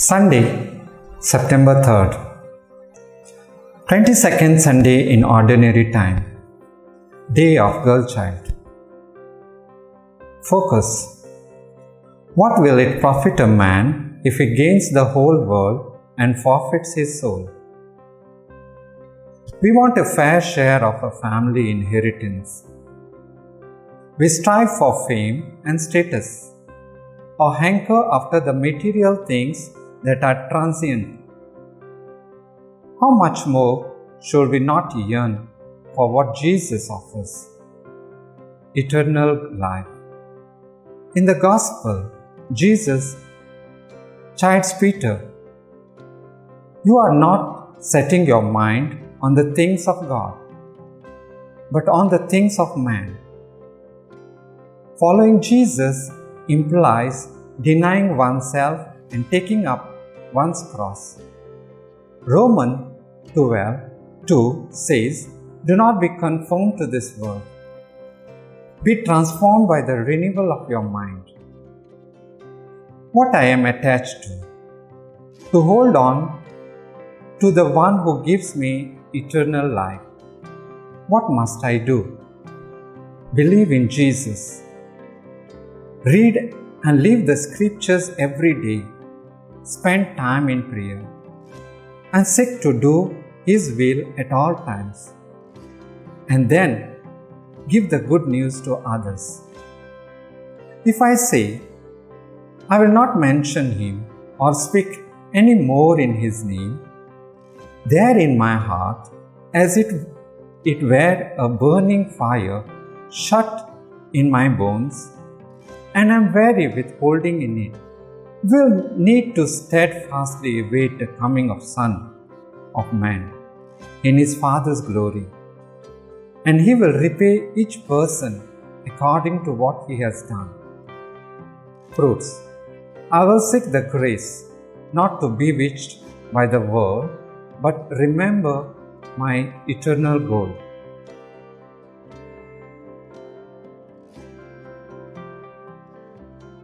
Sunday, September 3rd, 22nd Sunday in Ordinary Time, Day of Girl Child. Focus. What will it profit a man if he gains the whole world and forfeits his soul? We want a fair share of a family inheritance. We strive for fame and status, or hanker after the material things that are transient. How much more should we not yearn for what Jesus offers? Eternal life. In the Gospel, Jesus chides Peter, "You are not setting your mind on the things of God, but on the things of man." Following Jesus implies denying oneself and taking up one's cross. Romans 12:2 says, "Do not be conformed to this world. Be transformed by the renewal of your mind." What I am attached to hold on to the one who gives me eternal life. What must I do? Believe in Jesus. Read and live the scriptures every day. Spend time in prayer and seek to do His will at all times. And then give the good news to others. If I say, "I will not mention Him or speak any more in His name," there in my heart, as it were a burning fire shut in my bones, and I am weary with holding in it, will need to steadfastly await the coming of Son of Man in His Father's glory, and He will repay each person according to what he has done. Fruits. I will seek the grace not to be bewitched by the world, but remember my eternal goal.